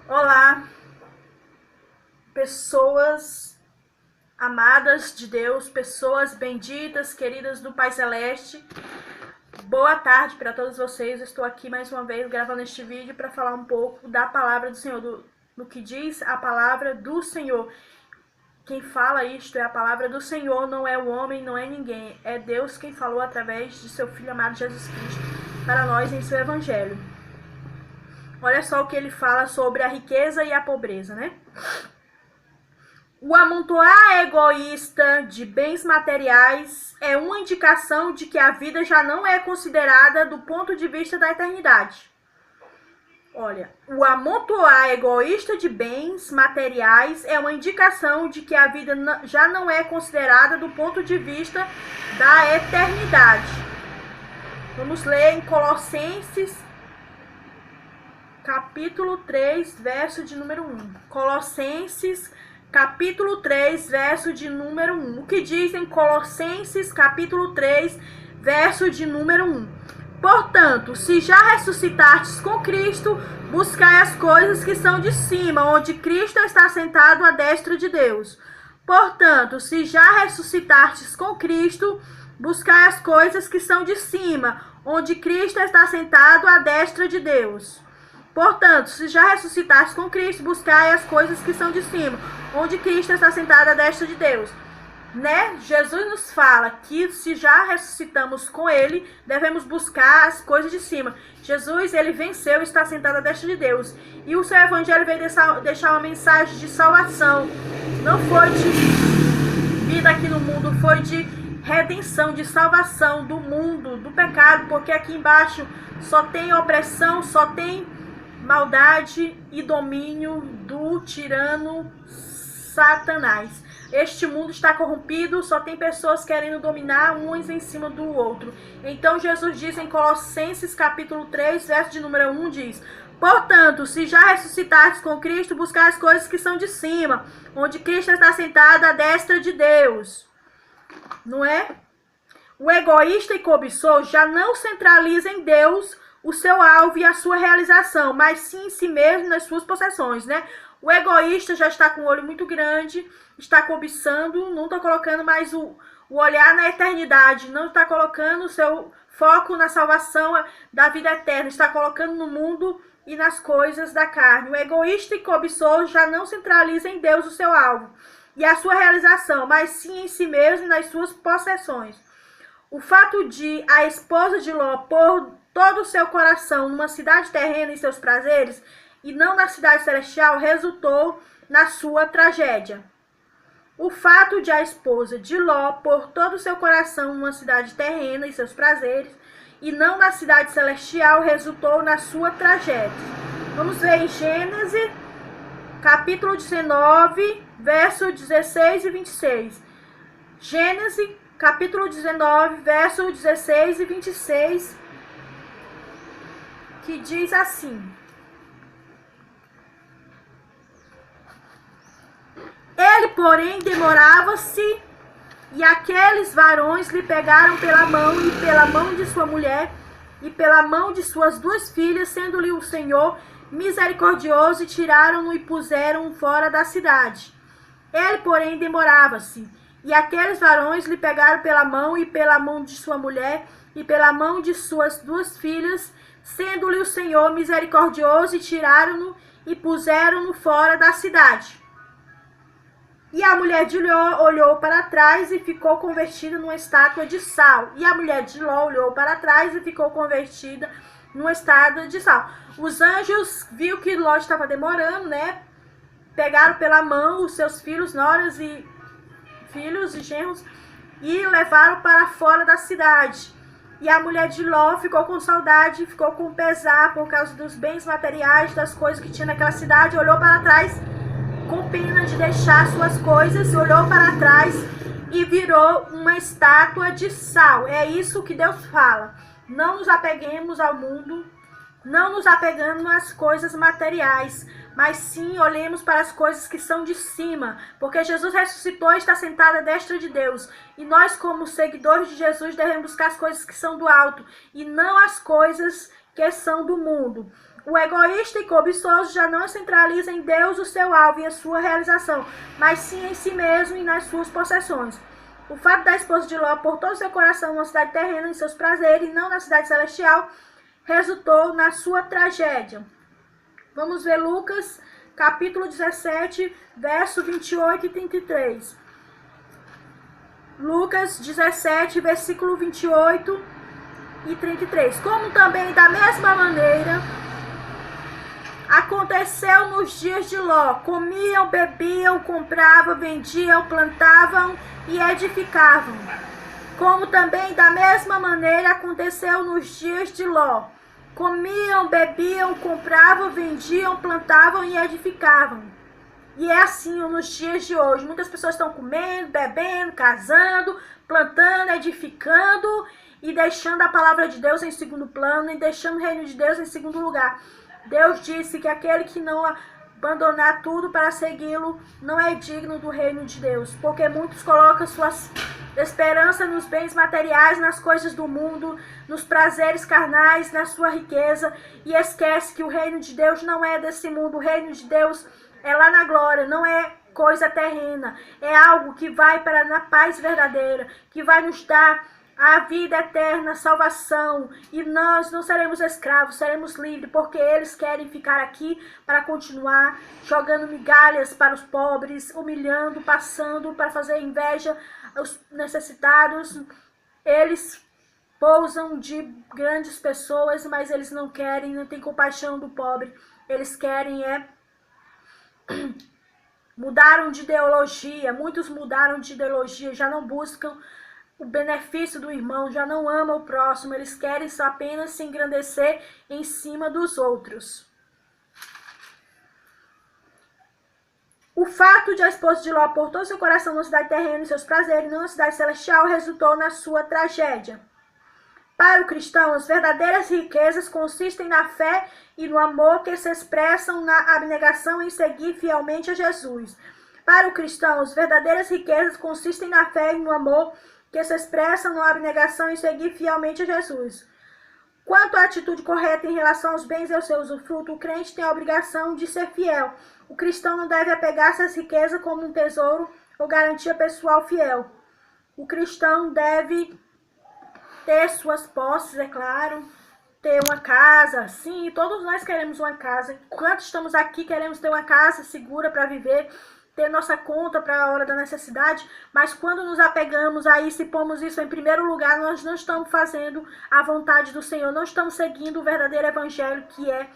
Olá, pessoas amadas de Deus, pessoas benditas, queridas do Pai Celeste. Boa tarde para todos vocês. Estou aqui mais uma vez gravando este vídeo para falar um pouco da palavra do Senhor, do que diz a palavra do Senhor. Quem fala isto é a palavra do Senhor, não é o homem, não é ninguém. É Deus quem falou através de seu Filho amado Jesus Cristo para nós em seu Evangelho. Olha só o que ele fala sobre a riqueza e a pobreza, né? O amontoar egoísta de bens materiais é uma indicação de que a vida já não é considerada do ponto de vista da eternidade. Olha, o amontoar egoísta de bens materiais é uma indicação de que a vida já não é considerada do ponto de vista da eternidade. Vamos ler em Colossenses, capítulo 3, verso de número 1. Colossenses, capítulo 3, verso de número 1. O que diz em Colossenses, capítulo 3, verso de número 1? Portanto, se já ressuscitastes com Cristo, buscai as coisas que são de cima, onde Cristo está sentado à destra de Deus. Portanto, se já ressuscitastes com Cristo, buscai as coisas que são de cima, onde Cristo está sentado à destra de Deus. Portanto, se já ressuscitastes com Cristo, buscai as coisas que são de cima, onde Cristo está sentado à destra de Deus. Né? Jesus nos fala que se já ressuscitamos com Ele, devemos buscar as coisas de cima. Jesus, Ele venceu e está sentado à destra de Deus. E o seu Evangelho veio deixar uma mensagem de salvação. Não foi de vida aqui no mundo, foi de redenção, de salvação do mundo, do pecado, porque aqui embaixo só tem opressão, só tem maldade e domínio do tirano Satanás. Este mundo está corrompido, só tem pessoas querendo dominar uns em cima do outro. Então Jesus diz em Colossenses capítulo 3, verso de número 1, diz: portanto, se já ressuscitastes com Cristo, buscai as coisas que são de cima, onde Cristo está sentado à destra de Deus. Não é? O egoísta e cobiçoso já não centraliza em Deus o seu alvo e a sua realização, mas sim em si mesmo, nas suas possessões, né? O egoísta já está com o olho muito grande, está cobiçando, não está colocando mais o olhar na eternidade, não está colocando o seu foco na salvação da vida eterna, está colocando no mundo e nas coisas da carne. O egoísta e cobiçoso já não centraliza em Deus o seu alvo e a sua realização, mas sim em si mesmo e nas suas possessões. O fato de a esposa de Ló pôr todo o seu coração numa cidade terrena e seus prazeres, e não na cidade celestial, resultou na sua tragédia. O fato de a esposa de Ló pôr todo o seu coração numa cidade terrena e seus prazeres, e não na cidade celestial, resultou na sua tragédia. Vamos ver em Gênesis, capítulo 19, verso 16 e 26. Gênesis, capítulo 19, verso 16 e 26, que diz assim: ele, porém, demorava-se, e aqueles varões lhe pegaram pela mão, e pela mão de sua mulher, e pela mão de suas duas filhas, sendo-lhe o Senhor misericordioso, e tiraram-no e puseram-o fora da cidade. Ele, porém, demorava-se, e aqueles varões lhe pegaram pela mão, e pela mão de sua mulher, e pela mão de suas duas filhas, sendo-lhe o Senhor misericordioso, e tiraram-no e puseram-no fora da cidade. E a mulher de Ló olhou para trás e ficou convertida numa estátua de sal. E a mulher de Ló olhou para trás e ficou convertida numa estátua de sal. Os anjos viram que Ló estava demorando, né? Pegaram pela mão os seus filhos, noras e filhos e genros, e levaram para fora da cidade. E a mulher de Ló ficou com saudade, ficou com pesar por causa dos bens materiais, das coisas que tinha naquela cidade, olhou para trás com pena de deixar suas coisas, olhou para trás e virou uma estátua de sal. É isso que Deus fala. Não nos apeguemos ao mundo, não nos apegando às coisas materiais, mas sim olhemos para as coisas que são de cima, porque Jesus ressuscitou e está sentado à destra de Deus. E nós, como seguidores de Jesus, devemos buscar as coisas que são do alto e não as coisas que são do mundo. O egoísta e cobiçoso já não centraliza em Deus o seu alvo e a sua realização, mas sim em si mesmo e nas suas possessões. O fato da esposa de Ló pôr todo seu coração na cidade terrena, em seus prazeres, e não na cidade celestial, resultou na sua tragédia. Vamos ver Lucas, capítulo 17, verso 28 e 33. Lucas 17, versículo 28 e 33. Como também, da mesma maneira, aconteceu nos dias de Ló: comiam, bebiam, compravam, vendiam, plantavam e edificavam. Como também, da mesma maneira, aconteceu nos dias de Ló: comiam, bebiam, compravam, vendiam, plantavam e edificavam. E é assim nos dias de hoje. Muitas pessoas estão comendo, bebendo, casando, plantando, edificando e deixando a palavra de Deus em segundo plano e deixando o reino de Deus em segundo lugar. Deus disse que aquele que não abandonar tudo para segui-lo não é digno do reino de Deus, porque muitos colocam suas esperanças nos bens materiais, nas coisas do mundo, nos prazeres carnais, na sua riqueza, e esquece que o reino de Deus não é desse mundo. O reino de Deus é lá na glória, não é coisa terrena, é algo que vai para na paz verdadeira, que vai nos dar a vida eterna, a salvação, e nós não seremos escravos, seremos livres, porque eles querem ficar aqui para continuar jogando migalhas para os pobres, humilhando, passando para fazer inveja aos necessitados. Eles pousam de grandes pessoas, mas eles não querem, não têm compaixão do pobre. Eles querem mudaram de ideologia, muitos mudaram de ideologia, já não buscam o benefício do irmão, já não amam o próximo, eles querem só apenas se engrandecer em cima dos outros. O fato de a esposa de Ló pôr todo seu coração na cidade terrena e seus prazeres, não na cidade celestial, resultou na sua tragédia. Para o cristão, as verdadeiras riquezas consistem na fé e no amor que se expressam na abnegação em seguir fielmente a Jesus. Para o cristão, as verdadeiras riquezas consistem na fé e no amor que se expressam na abnegação em seguir fielmente a Jesus. Quanto à atitude correta em relação aos bens e ao seu usufruto, o crente tem a obrigação de ser fiel. O cristão não deve apegar-se às riquezas como um tesouro ou garantia pessoal fiel. O cristão deve ter suas posses, é claro, ter uma casa. Sim, todos nós queremos uma casa. Enquanto estamos aqui, queremos ter uma casa segura para viver, ter nossa conta para a hora da necessidade, mas quando nos apegamos a isso e pomos isso em primeiro lugar, nós não estamos fazendo a vontade do Senhor, não estamos seguindo o verdadeiro evangelho, que é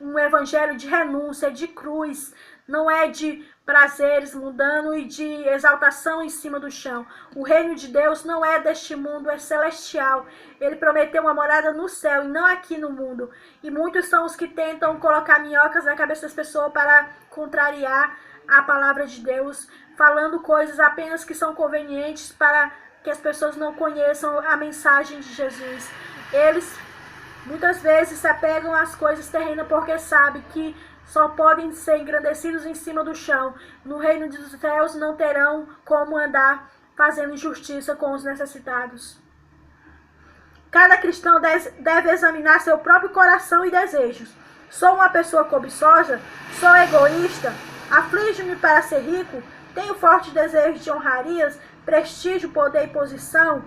um evangelho de renúncia, de cruz, não é de prazeres mundano e de exaltação em cima do chão. O reino de Deus não é deste mundo, é celestial. Ele prometeu uma morada no céu e não aqui no mundo. E muitos são os que tentam colocar minhocas na cabeça das pessoas para contrariar a palavra de Deus, falando coisas apenas que são convenientes para que as pessoas não conheçam a mensagem de Jesus. Eles muitas vezes se apegam às coisas terrenas porque sabem que só podem ser engrandecidos em cima do chão. No reino dos céus não terão como andar fazendo injustiça com os necessitados. Cada cristão deve examinar seu próprio coração e desejos. Sou uma pessoa cobiçosa? Sou egoísta? Aflijo-me para ser rico? Tenho forte desejo de honrarias, prestígio, poder e posição?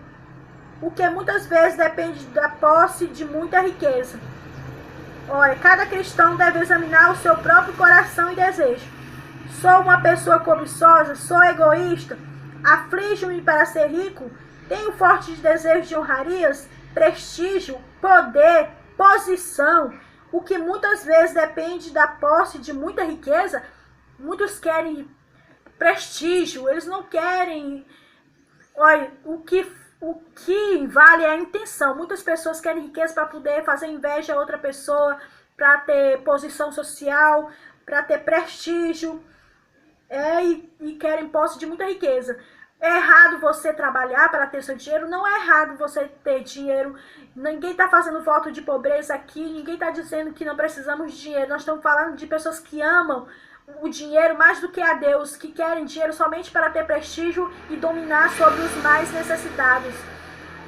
O que muitas vezes depende da posse de muita riqueza. Olha, cada cristão deve examinar o seu próprio coração e desejo. Sou uma pessoa cobiçosa? Sou egoísta? Aflijo-me para ser rico? Tenho forte desejo de honrarias, prestígio, poder, posição? O que muitas vezes depende da posse de muita riqueza. Muitos querem prestígio, eles não querem. Olha, o que vale é a intenção. Muitas pessoas querem riqueza para poder fazer inveja a outra pessoa, para ter posição social, para ter prestígio, e querem posse de muita riqueza. É errado você trabalhar para ter seu dinheiro, não é errado você ter dinheiro. Ninguém está fazendo voto de pobreza aqui, ninguém está dizendo que não precisamos de dinheiro. Nós estamos falando de pessoas que amam o dinheiro mais do que a Deus, que querem dinheiro somente para ter prestígio e dominar sobre os mais necessitados.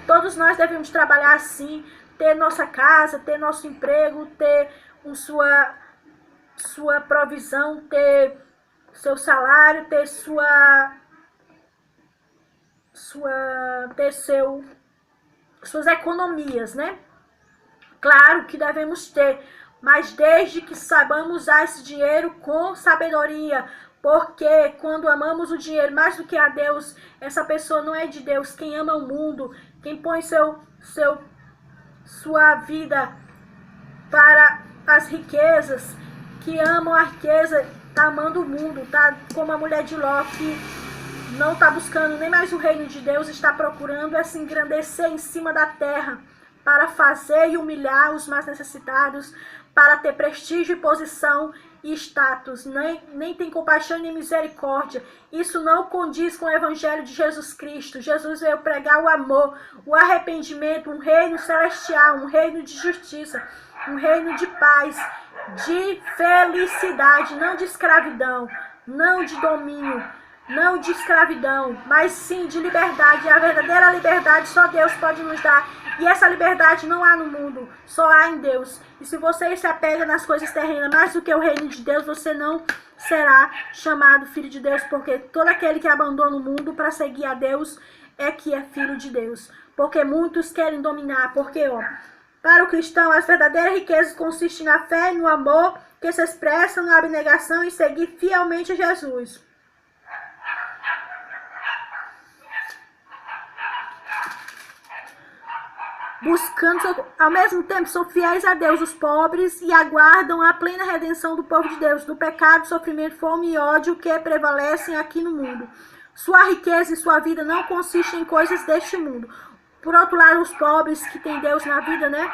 Todos nós devemos trabalhar assim, ter nossa casa, ter nosso emprego, ter sua provisão, ter seu salário, ter suas economias, né? Claro que devemos ter, mas desde que saibamos usar esse dinheiro com sabedoria, porque quando amamos o dinheiro mais do que a Deus, essa pessoa não é de Deus. Quem ama o mundo, quem põe sua vida para as riquezas, que amam a riqueza, tá amando o mundo, tá como a mulher de Ló, que não está buscando nem mais o reino de Deus, está procurando se engrandecer em cima da terra, para fazer e humilhar os mais necessitados, para ter prestígio e posição e status, nem tem compaixão nem misericórdia. Isso não condiz com o evangelho de Jesus Cristo. Jesus veio pregar o amor, o arrependimento, um reino celestial, um reino de justiça, um reino de paz, de felicidade, não de escravidão, não de domínio, não de escravidão, mas sim de liberdade. E a verdadeira liberdade só Deus pode nos dar. E essa liberdade não há no mundo, só há em Deus. E se você se apega nas coisas terrenas mais do que o reino de Deus, você não será chamado filho de Deus, porque todo aquele que abandona o mundo para seguir a Deus é que é filho de Deus. Porque muitos querem dominar, porque, para o cristão, as verdadeiras riquezas consistem na fé e no amor que se expressam na abnegação e seguir fielmente a Jesus. Buscando, ao mesmo tempo, são fiéis a Deus, os pobres, e aguardam a plena redenção do povo de Deus, do pecado, sofrimento, fome e ódio que prevalecem aqui no mundo. Sua riqueza e sua vida não consistem em coisas deste mundo. Por outro lado, os pobres que têm Deus na vida, né?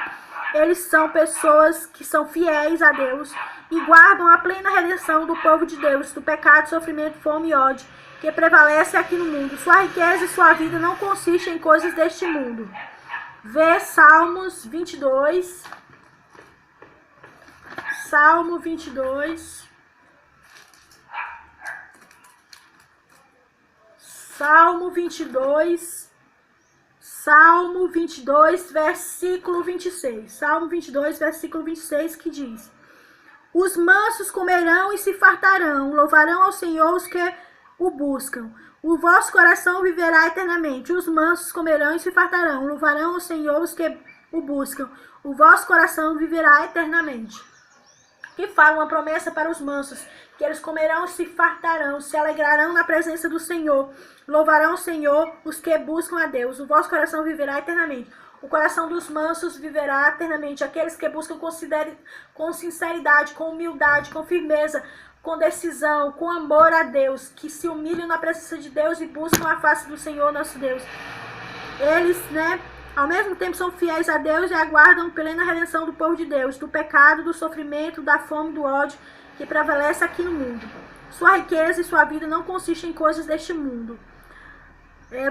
Eles são pessoas que são fiéis a Deus e guardam a plena redenção do povo de Deus, do pecado, sofrimento, fome e ódio que prevalece aqui no mundo. Sua riqueza e sua vida não consistem em coisas deste mundo. Vê Salmos 22. Salmo 22. Salmo 22. Salmo 22, versículo 26. Salmo 22, versículo 26, que diz: Os mansos comerão e se fartarão, louvarão ao Senhor os que o buscam. O vosso coração viverá eternamente. Os mansos comerão e se fartarão, louvarão ao Senhor os que o buscam. O vosso coração viverá eternamente. Que fala uma promessa para os mansos, que eles comerão e se fartarão, se alegrarão na presença do Senhor. Louvarão ao Senhor os que buscam a Deus. O vosso coração viverá eternamente. O coração dos mansos viverá eternamente. Aqueles que buscam com sinceridade, com humildade, com firmeza, com decisão, com amor a Deus, que se humilham na presença de Deus e buscam a face do Senhor nosso Deus. Eles, ao mesmo tempo são fiéis a Deus e aguardam plena redenção do povo de Deus, do pecado, do sofrimento, da fome, do ódio que prevalece aqui no mundo. Sua riqueza e sua vida não consistem em coisas deste mundo.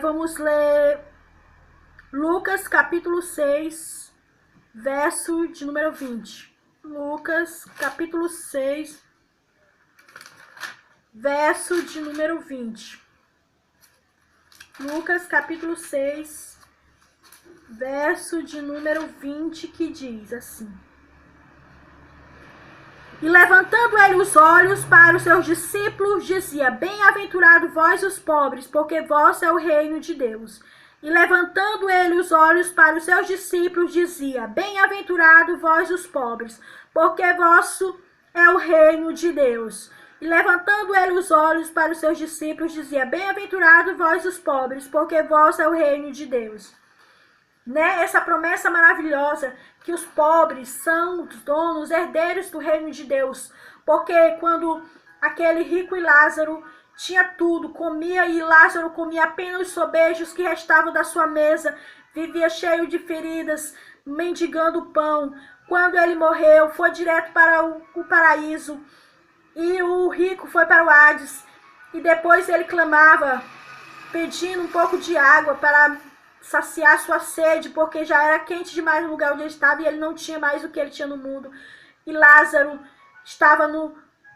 Vamos ler Lucas capítulo 6, verso de número 20. Lucas capítulo 6, verso de número 20. Lucas capítulo 6, verso de número 20, que diz assim: E levantando ele os olhos para os seus discípulos, dizia: Bem-aventurado vós os pobres, porque vosso é o reino de Deus. E levantando ele os olhos para os seus discípulos, dizia: Bem-aventurado vós os pobres, porque vosso é o reino de Deus. E levantando ele os olhos para os seus discípulos, dizia: Bem-aventurado vós os pobres, porque vosso é o reino de Deus. Essa promessa maravilhosa que os pobres são os donos, herdeiros do reino de Deus. Porque quando aquele rico e Lázaro tinha tudo, comia, e Lázaro comia apenas os sobejos que restavam da sua mesa, vivia cheio de feridas, mendigando pão. Quando ele morreu, foi direto para o paraíso, e o rico foi para o Hades, e depois ele clamava, pedindo um pouco de água para saciar sua sede, porque já era quente demais no lugar onde ele estava, e ele não tinha mais o que ele tinha no mundo. E Lázaro estava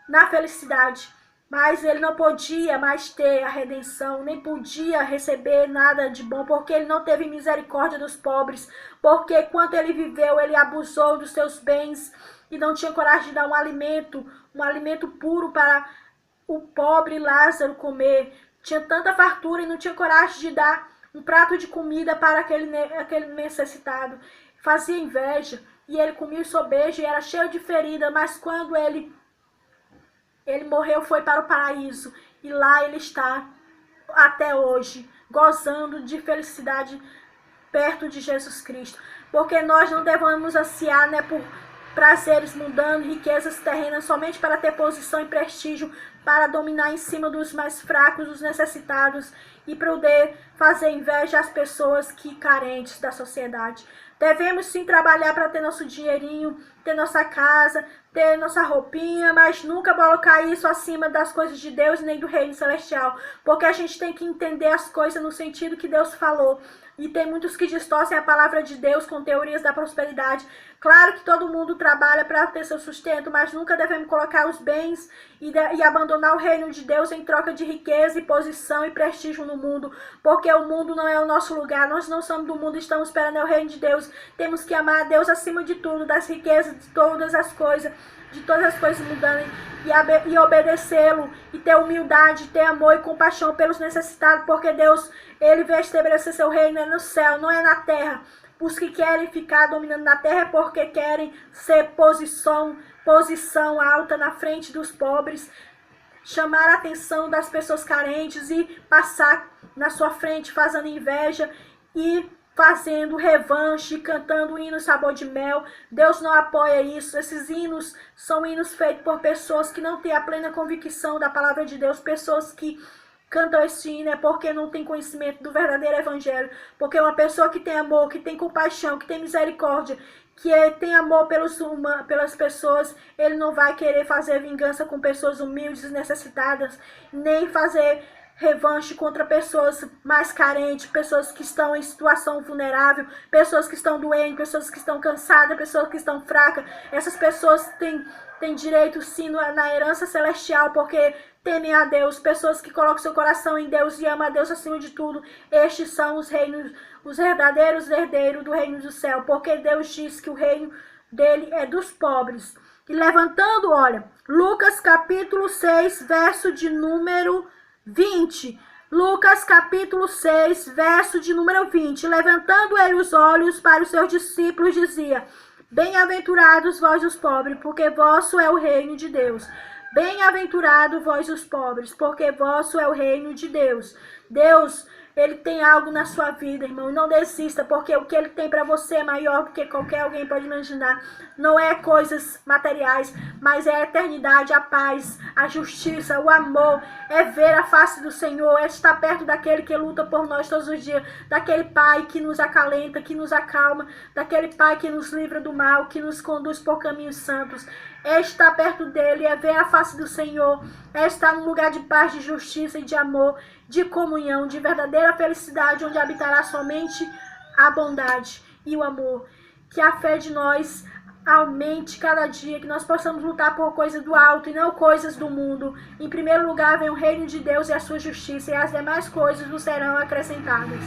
na felicidade, mas ele não podia mais ter a redenção, nem podia receber nada de bom, porque ele não teve misericórdia dos pobres, porque quando ele viveu, ele abusou dos seus bens, e não tinha coragem de dar um alimento puro para o pobre Lázaro comer. Tinha tanta fartura e não tinha coragem de dar um prato de comida para aquele necessitado. Fazia inveja, e ele comia o sobejo e era cheio de ferida, mas quando ele morreu, foi para o paraíso, e lá ele está até hoje, gozando de felicidade perto de Jesus Cristo. Porque nós não devemos ansiar, né, por prazeres mundanos, riquezas terrenas, somente para ter posição e prestígio, para dominar em cima dos mais fracos, dos necessitados, e poder fazer inveja às pessoas carentes da sociedade. Devemos sim trabalhar para ter nosso dinheirinho, ter nossa casa, ter nossa roupinha, mas nunca colocar isso acima das coisas de Deus nem do reino celestial, porque a gente tem que entender as coisas no sentido que Deus falou. E tem muitos que distorcem a palavra de Deus com teorias da prosperidade. Claro que todo mundo trabalha para ter seu sustento, mas nunca devemos colocar os bens e abandonar o reino de Deus em troca de riqueza e posição e prestígio no mundo, porque o mundo não é o nosso lugar. Nós não somos do mundo, estamos esperando o reino de Deus. Temos que amar a Deus acima de tudo, das riquezas, de todas as coisas mudarem, e obedecê-lo, e ter humildade, ter amor e compaixão pelos necessitados, porque Deus, ele veio estabelecer seu reino no céu, não é na terra. Os que querem ficar dominando na terra é porque querem ser posição alta na frente dos pobres, chamar a atenção das pessoas carentes e passar na sua frente fazendo inveja e fazendo revanche, cantando hinos sabor de mel. Deus não apoia isso. Esses hinos são hinos feitos por pessoas que não têm a plena convicção da palavra de Deus, pessoas que cantam esse hino é porque não tem conhecimento do verdadeiro evangelho, porque uma pessoa que tem amor, que tem compaixão, que tem misericórdia, que tem amor pelas pessoas, ele não vai querer fazer vingança com pessoas humildes e necessitadas, nem fazer revanche contra pessoas mais carentes, pessoas que estão em situação vulnerável, pessoas que estão doentes, pessoas que estão cansadas, pessoas que estão fracas. Essas pessoas têm direito sim na herança celestial, porque temem a Deus. Pessoas que colocam seu coração em Deus e amam a Deus acima de tudo. Estes são os verdadeiros herdeiros do reino do céu, porque Deus diz que o reino dele é dos pobres. E levantando, olha, Lucas capítulo 6, verso de número 20. Lucas capítulo 6, verso de número 20. Levantando ele os olhos para os seus discípulos, dizia: Bem-aventurados vós os pobres, porque vosso é o reino de Deus. Bem-aventurado vós os pobres, porque vosso é o reino de Deus. Deus, ele tem algo na sua vida, irmão. Não desista, porque o que ele tem para você é maior do que qualquer alguém pode imaginar. Não é coisas materiais, mas é a eternidade, a paz, a justiça, o amor. É ver a face do Senhor, é estar perto daquele que luta por nós todos os dias. Daquele Pai que nos acalenta, que nos acalma. Daquele Pai que nos livra do mal, que nos conduz por caminhos santos. É estar perto dele, é ver a face do Senhor, é estar num lugar de paz, de justiça e de amor, de comunhão, de verdadeira felicidade, onde habitará somente a bondade e o amor. Que a fé de nós aumente cada dia, que nós possamos lutar por coisas do alto e não coisas do mundo. Em primeiro lugar vem o reino de Deus e a sua justiça, e as demais coisas nos serão acrescentadas.